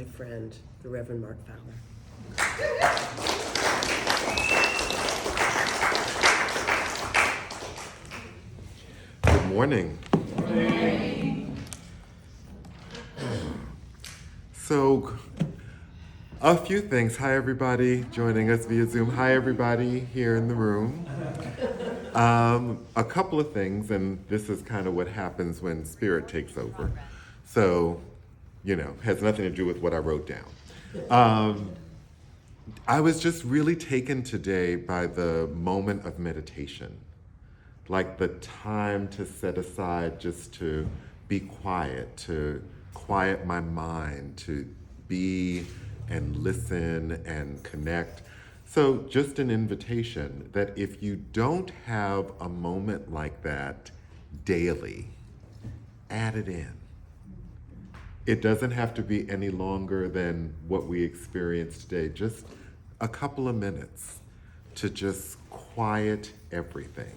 my friend, the Reverend Mark Fowler. Good morning. Good morning. So, a few things. Hi, everybody joining us via Zoom. Hi, everybody here in the room. A couple of things, and this is kind of what happens when spirit takes over. So, has nothing to do with what I wrote down. I was just really taken today by the moment of meditation, like the time to set aside just to be quiet, to quiet my mind, to be and listen and connect. So just an invitation that if you don't have a moment like that daily, add it in. It doesn't have to be any longer than what we experienced today, just a couple of minutes to just quiet everything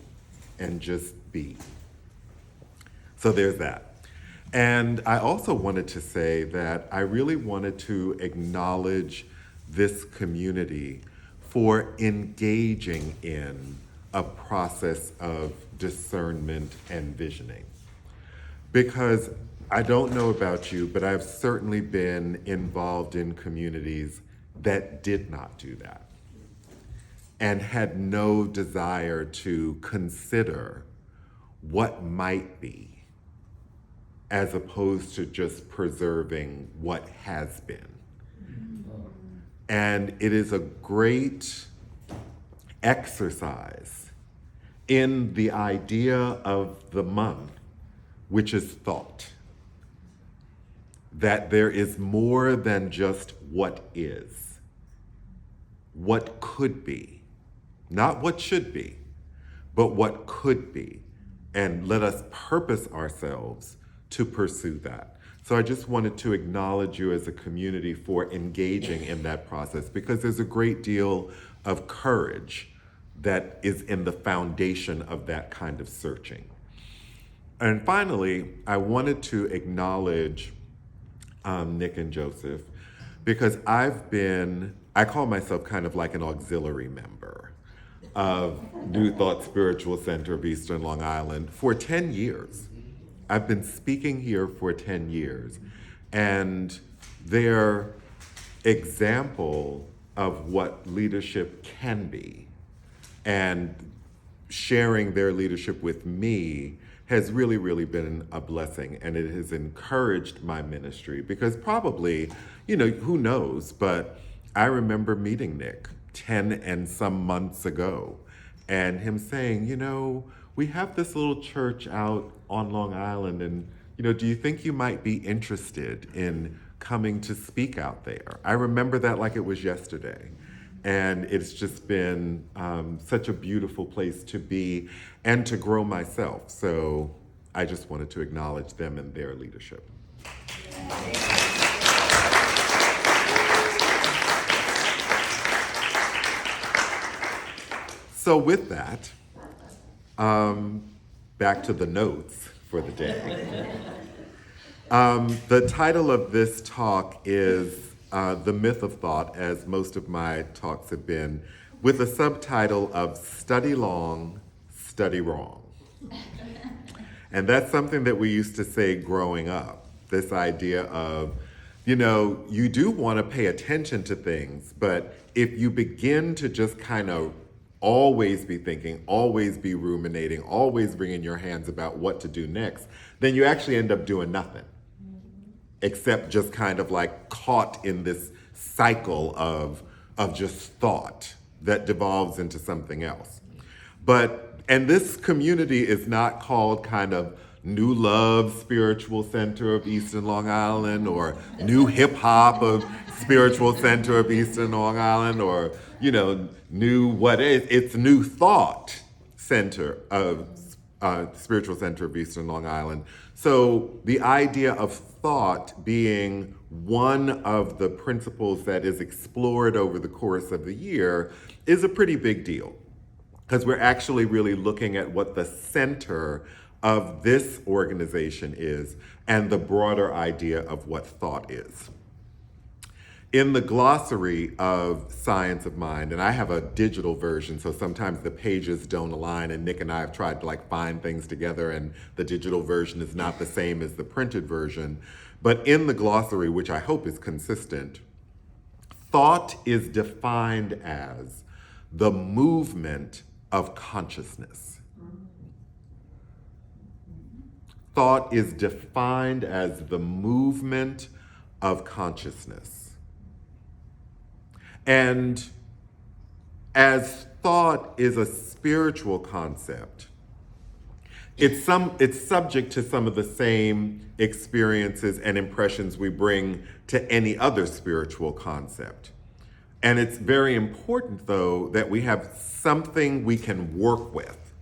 and just be. So there's that. And I also wanted to say that I really wanted to acknowledge this community for engaging in a process of discernment and visioning. Because I don't know about you, but I've certainly been involved in communities that did not do that and had no desire to consider what might be, as opposed to just preserving what has been. And it is a great exercise in the idea of the month, which is thought, that there is more than just what is, what could be, not what should be, but what could be. And let us purpose ourselves to pursue that. So I just wanted to acknowledge you as a community for engaging in that process, because there's a great deal of courage that is in the foundation of that kind of searching. And finally, I wanted to acknowledge Nick and Joseph, because I call myself kind of like an auxiliary member of New Thought Spiritual Center of Eastern Long Island for 10 years. I've been speaking here for 10 years, and their example of what leadership can be and sharing their leadership with me has really, really been a blessing, and it has encouraged my ministry, because probably, who knows, but I remember meeting Nick 10 and some months ago, and him saying, we have this little church out on Long Island, and do you think you might be interested in coming to speak out there? I remember that like it was yesterday. And it's just been such a beautiful place to be and to grow myself. So I just wanted to acknowledge them and their leadership. So with that, back to the notes for the day. The title of this talk is The Myth of Thought, as most of my talks have been, with a subtitle of Study Long, Study Wrong. And that's something that we used to say growing up, this idea of, you do want to pay attention to things, but if you begin to just kind of always be thinking, always be ruminating, always wringing your hands about what to do next, then you actually end up doing nothing, except just kind of like caught in this cycle of just thought that devolves into something else. And this community is not called kind of New Love Spiritual Center of Eastern Long Island, or New Hip Hop of Spiritual Center of Eastern Long Island, or, new what is. It's New Thought Center of Spiritual Center of Eastern Long Island. So the idea of thought being one of the principles that is explored over the course of the year is a pretty big deal, because we're actually really looking at what the center of this organization is and the broader idea of what thought is. In the glossary of Science of Mind, and I have a digital version, so sometimes the pages don't align, and Nick and I have tried to find things together, and the digital version is not the same as the printed version. But in the glossary, which I hope is consistent, thought is defined as the movement of consciousness. Thought is defined as the movement of consciousness. And as thought is a spiritual concept, it's subject to some of the same experiences and impressions we bring to any other spiritual concept. And it's very important, though, that we have something we can work with,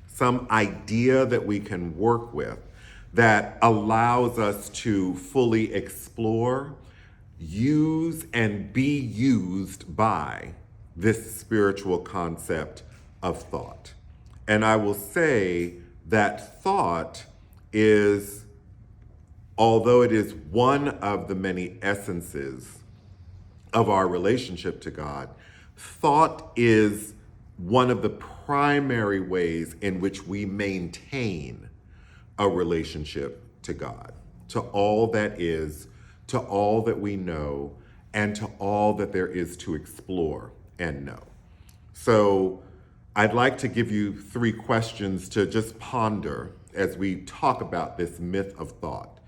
some idea that we can work with that allows us to fully explore, use, and be used by this spiritual concept of thought. And I will say that thought is, although it is one of the many essences of our relationship to God, thought is one of the primary ways in which we maintain a relationship to God, to all that is, to all that we know, and to all that there is to explore and know. So I'd like to give you 3 questions to just ponder as we talk about this myth of thought.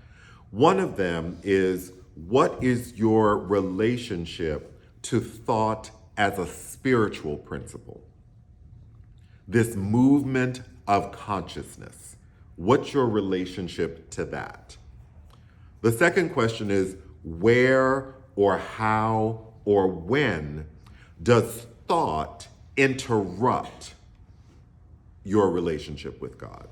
One of them is, what is your relationship to thought as a spiritual principle? This movement of consciousness. What's your relationship to that? The second question is, where or how or when does thought interrupt your relationship with God?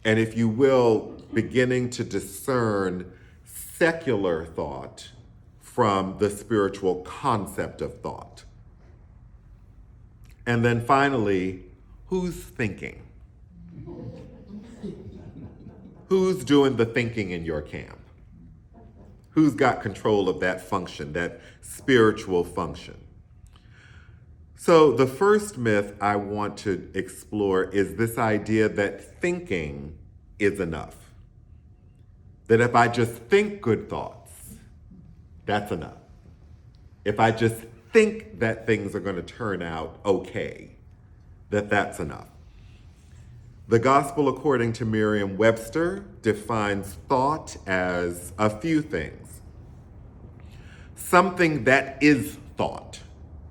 And if you will, beginning to discern secular thought from the spiritual concept of thought. And then finally, who's thinking? Who's doing the thinking in your camp? Who's got control of that function, that spiritual function? So the first myth I want to explore is this idea that thinking is enough. That if I just think good thoughts, that's enough. If I just think that things are going to turn out okay, that's enough. The Gospel according to Merriam-Webster defines thought as a few things. Something that is thought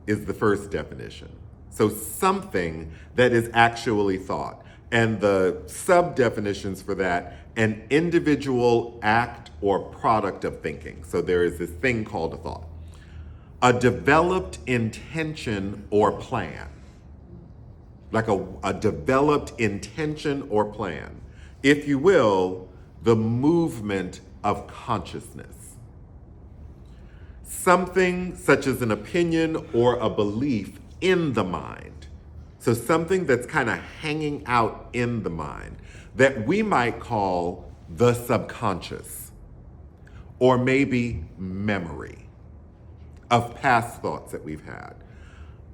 is the first definition. So something that is actually thought. And the sub-definitions for that, an individual act or product of thinking. So there is this thing called a thought. A developed intention or plan. Like a developed intention or plan. If you will, the movement of consciousness. Something such as an opinion or a belief in the mind. So something that's kind of hanging out in the mind that we might call the subconscious, or maybe memory of past thoughts that we've had.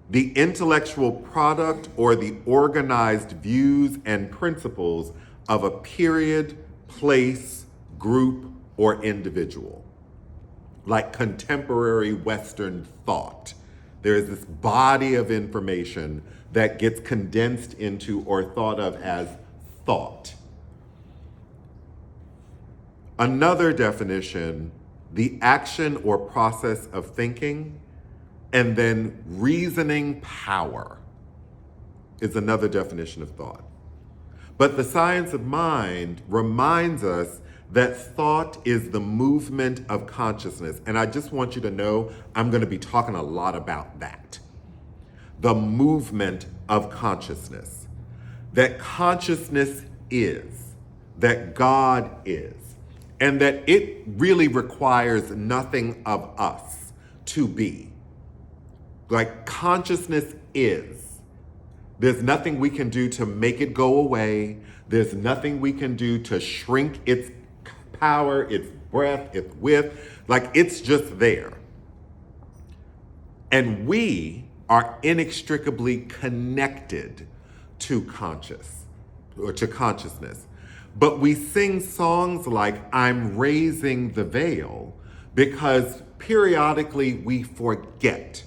The intellectual product or the organized views and principles of a period, place, group, or individual. Like contemporary Western thought. There is this body of information that gets condensed into or thought of as thought. Another definition, the action or process of thinking, and then reasoning power is another definition of thought. But the science of mind reminds us that thought is the movement of consciousness. And I just want you to know, I'm going to be talking a lot about that. The movement of consciousness. That consciousness is, that God is, and that it really requires nothing of us to be. Like consciousness is. There's nothing we can do to make it go away. There's nothing we can do to shrink its power, its breath, it's with, like it's just there. And we are inextricably connected to consciousness. But we sing songs like I'm Raising the Veil because periodically we forget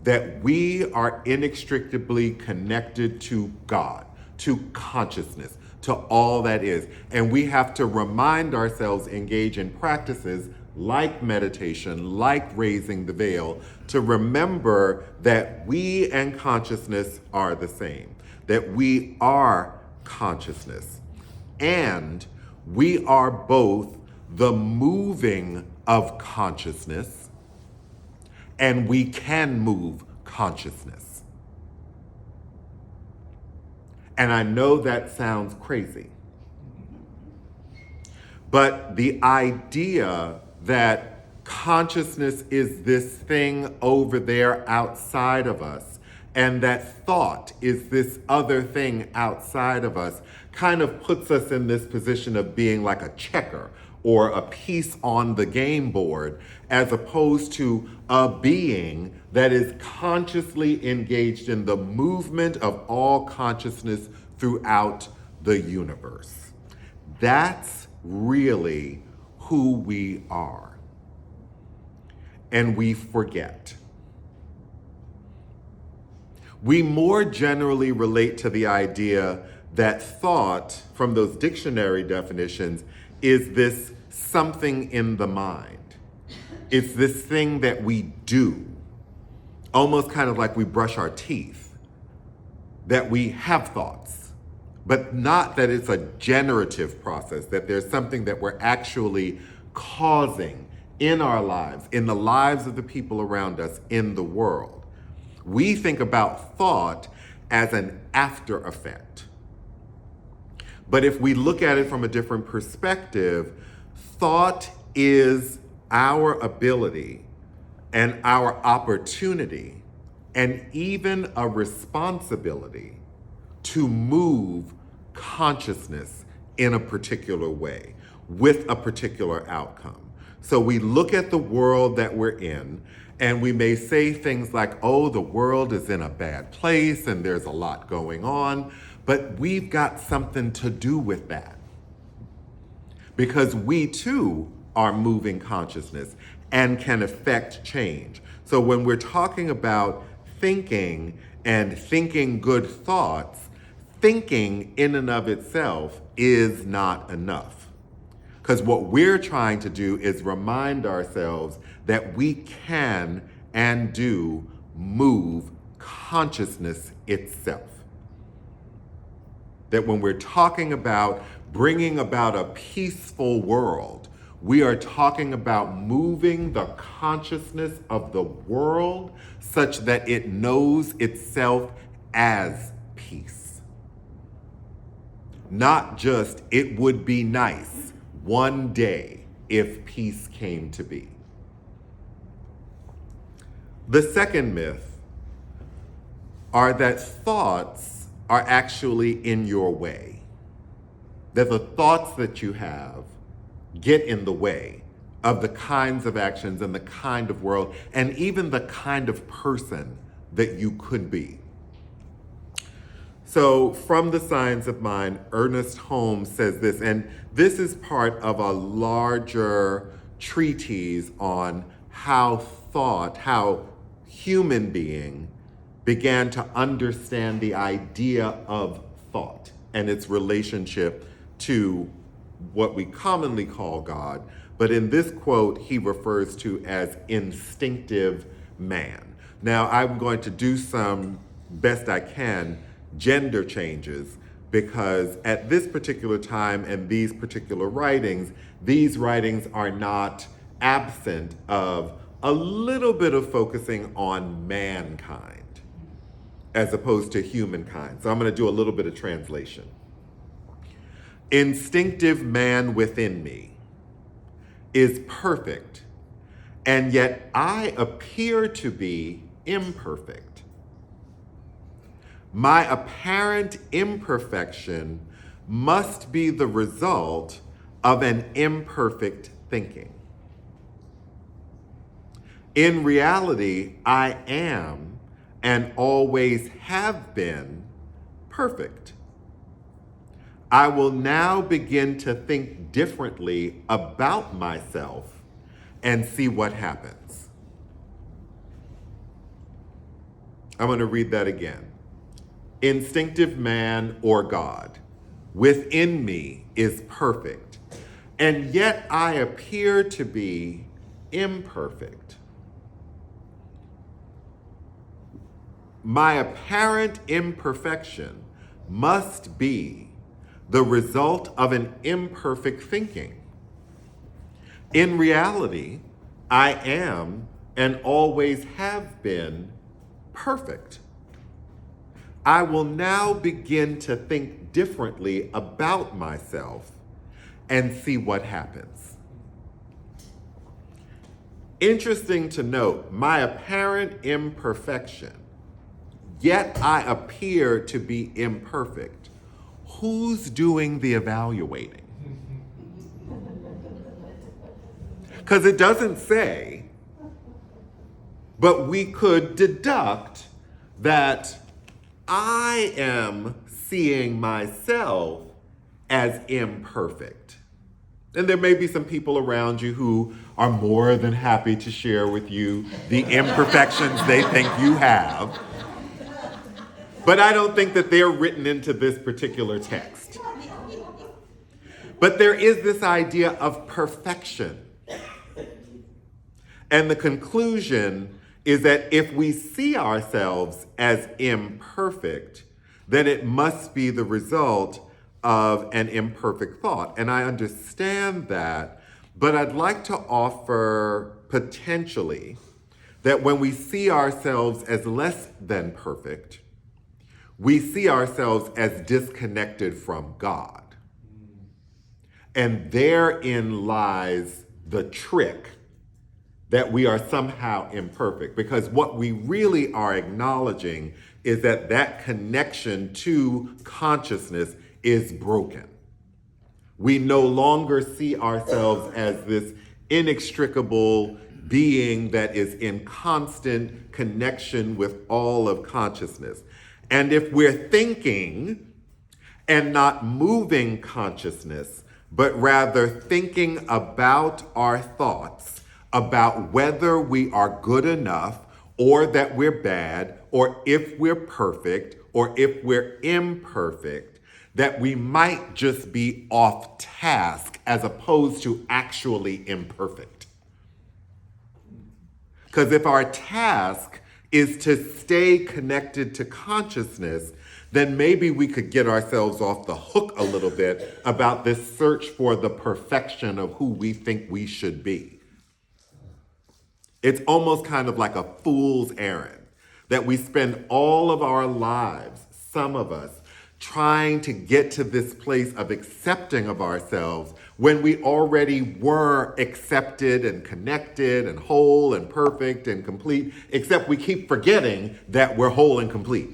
that we are inextricably connected to God, to consciousness, to all that is. And we have to remind ourselves, engage in practices like meditation, like raising the veil, to remember that we and consciousness are the same, that we are consciousness. And we are both the moving of consciousness, and we can move consciousness. And I know that sounds crazy, but the idea that consciousness is this thing over there outside of us, and that thought is this other thing outside of us, kind of puts us in this position of being like a checker or a piece on the game board, as opposed to a being that is consciously engaged in the movement of all consciousness throughout the universe. That's really who we are. And we forget. We more generally relate to the idea that thought, from those dictionary definitions, is this something in the mind. It's this thing that we do, almost kind of like we brush our teeth, that we have thoughts, but not that it's a generative process, that there's something that we're actually causing in our lives, in the lives of the people around us, in the world. We think about thought as an after effect. But if we look at it from a different perspective, thought is our ability and our opportunity and even a responsibility to move consciousness in a particular way with a particular outcome. So we look at the world that we're in, and we may say things like, oh, the world is in a bad place and there's a lot going on, but we've got something to do with that. Because we too are moving consciousness and can affect change. So when we're talking about thinking and thinking good thoughts, thinking in and of itself is not enough. Because what we're trying to do is remind ourselves that we can and do move consciousness itself. That when we're talking about bringing about a peaceful world, we are talking about moving the consciousness of the world such that it knows itself as peace. Not just, it would be nice one day if peace came to be. The second myth are that thoughts are actually in your way. That the thoughts that you have get in the way of the kinds of actions and the kind of world and even the kind of person that you could be. So from The Science of Mind, Ernest Holmes says this, and this is part of a larger treatise on how human being began to understand the idea of thought and its relationship to what we commonly call God, but in this quote, he refers to as instinctive man. Now, I'm going to do some, best I can, gender changes, because at this particular time and these particular writings, these writings are not absent of a little bit of focusing on mankind as opposed to humankind. So I'm going to do a little bit of translation. Instinctive man within me is perfect, and yet I appear to be imperfect. My apparent imperfection must be the result of an imperfect thinking. In reality, I am and always have been perfect. I will now begin to think differently about myself and see what happens. I'm going to read that again. Instinctive man or God within me is perfect, and yet I appear to be imperfect. My apparent imperfection must be the result of an imperfect thinking. In reality, I am and always have been perfect. I will now begin to think differently about myself and see what happens. Interesting to note, my apparent imperfection, yet I appear to be imperfect. Who's doing the evaluating? Because it doesn't say, but we could deduct that I am seeing myself as imperfect. And there may be some people around you who are more than happy to share with you the imperfections they think you have. But I don't think that they're written into this particular text. But there is this idea of perfection. And the conclusion is that if we see ourselves as imperfect, then it must be the result of an imperfect thought. And I understand that, but I'd like to offer potentially that when we see ourselves as less than perfect, we see ourselves as disconnected from God. And therein lies the trick that we are somehow imperfect, because what we really are acknowledging is that that connection to consciousness is broken. We no longer see ourselves as this inextricable being that is in constant connection with all of consciousness. And if we're thinking and not moving consciousness, but rather thinking about our thoughts, about whether we are good enough or that we're bad, or if we're perfect or if we're imperfect, that we might just be off task as opposed to actually imperfect. Because if our task is to stay connected to consciousness, then maybe we could get ourselves off the hook a little bit about this search for the perfection of who we think we should be. It's almost kind of like a fool's errand that we spend all of our lives, some of us, trying to get to this place of accepting of ourselves when we already were accepted and connected and whole and perfect and complete, except we keep forgetting that we're whole and complete.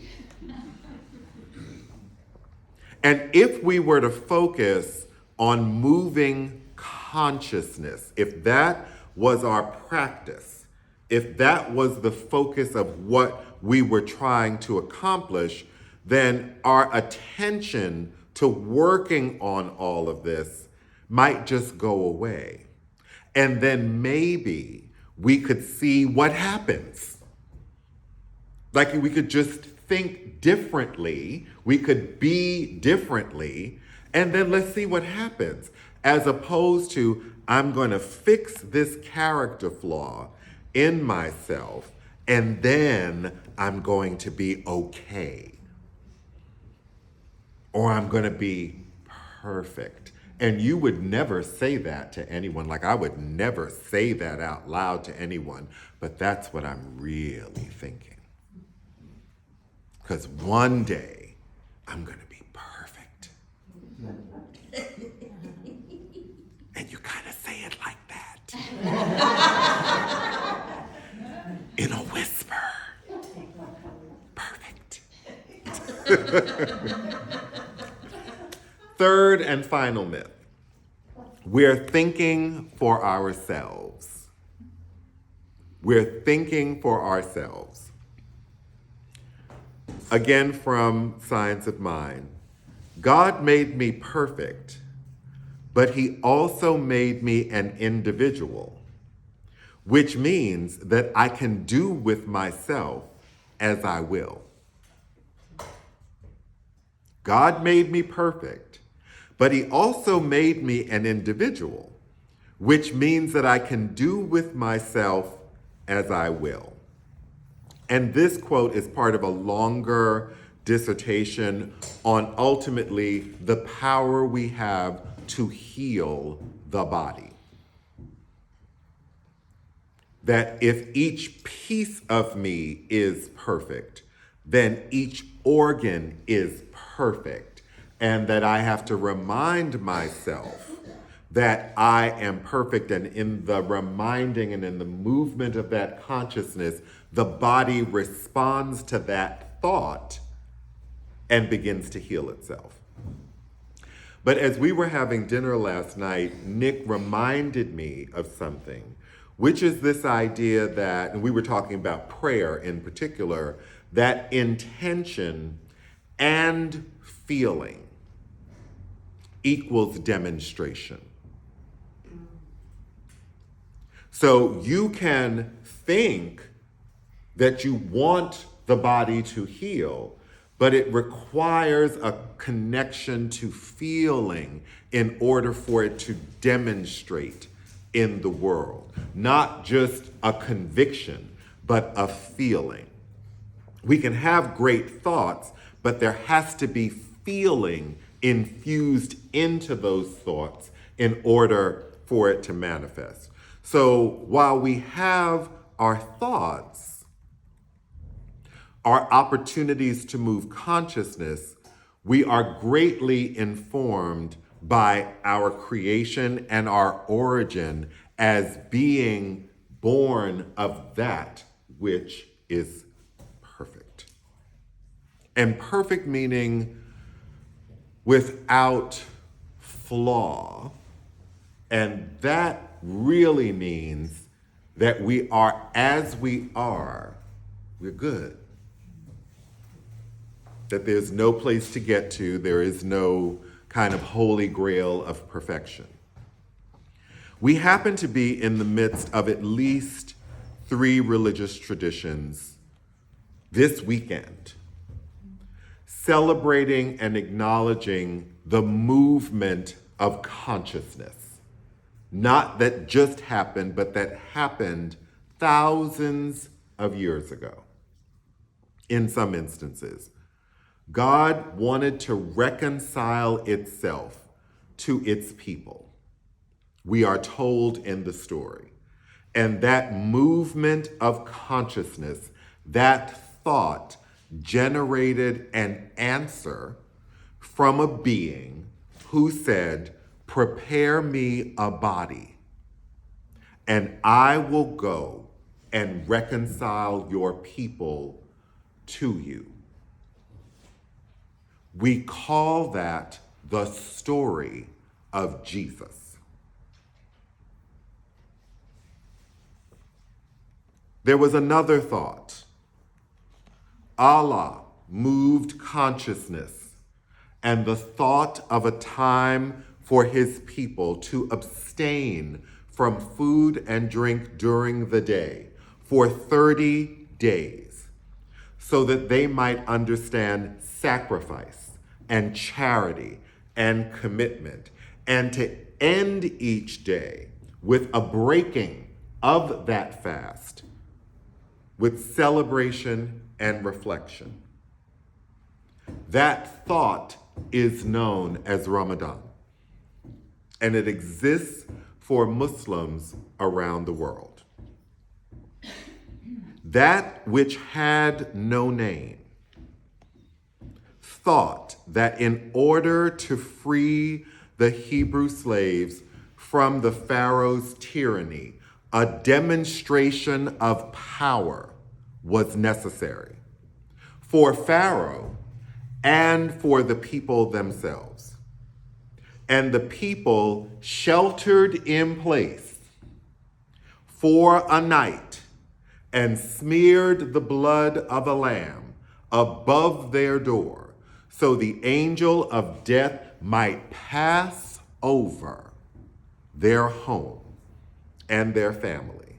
And if we were to focus on moving consciousness, if that was our practice, if that was the focus of what we were trying to accomplish, then our attention to working on all of this might just go away. And then maybe we could see what happens. Like we could just think differently, we could be differently, and then let's see what happens. As opposed to, I'm going to fix this character flaw in myself, and then I'm going to be okay. Or I'm going to be perfect. And you would never say that to anyone. Like I would never say that out loud to anyone, but that's what I'm really thinking. Because one day I'm going to be perfect. And you kind of say it like that. In a whisper. Perfect. Third and final myth. We're thinking for ourselves. We're thinking for ourselves. Again from Science of Mind. God made me perfect, but he also made me an individual, which means that I can do with myself as I will. God made me perfect, but he also made me an individual, which means that I can do with myself as I will. And this quote is part of a longer dissertation on ultimately the power we have to heal the body. That if each piece of me is perfect, then each organ is perfect, and that I have to remind myself that I am perfect, and in the reminding and in the movement of that consciousness, the body responds to that thought and begins to heal itself. But as we were having dinner last night, Nick reminded me of something, which is this idea that, and we were talking about prayer in particular, that intention and feeling equals demonstration. So you can think that you want the body to heal, but it requires a connection to feeling in order for it to demonstrate in the world. Not just a conviction, but a feeling. We can have great thoughts, but there has to be feeling infused into those thoughts in order for it to manifest. So while we have our thoughts, our opportunities to move consciousness, we are greatly informed by our creation and our origin as being born of that which is perfect. And perfect meaning without flaw. And that really means that we are as we are, we're good. That there's no place to get to, there is no kind of holy grail of perfection. We happen to be in the midst of at least 3 religious traditions this weekend, celebrating and acknowledging the movement of consciousness. Not that just happened, but that happened thousands of years ago, in some instances. God wanted to reconcile itself to its people. We are told in the story. And that movement of consciousness, that thought, generated an answer from a being who said, "Prepare me a body, and I will go and reconcile your people to you." We call that the story of Jesus. There was another thought. Allah moved consciousness and the thought of a time for his people to abstain from food and drink during the day for 30 days so that they might understand sacrifice and charity and commitment, and to end each day with a breaking of that fast with celebration and reflection. That thought is known as Ramadan, and it exists for Muslims around the world. That which had no name thought that in order to free the Hebrew slaves from the Pharaoh's tyranny, a demonstration of power was necessary for Pharaoh and for the people themselves. and the people sheltered in place for a night and smeared the blood of a lamb above their door, so the angel of death might pass over their home and their family.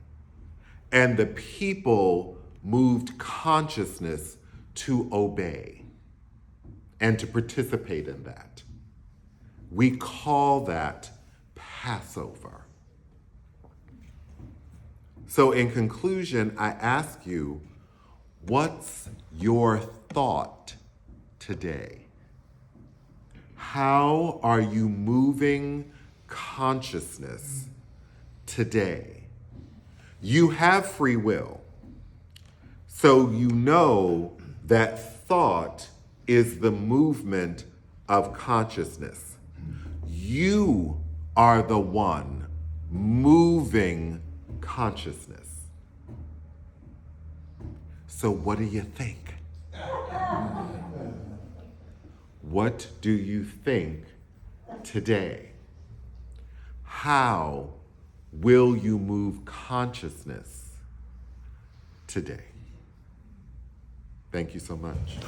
And the people moved consciousness to obey and to participate in that. We call that Passover. So in conclusion, I ask you, what's your thought today? How are you moving consciousness today? You have free will, so you know that thought is the movement of consciousness. You are the one moving consciousness. So what do you think? What do you think today? How will you move consciousness today? Thank you so much.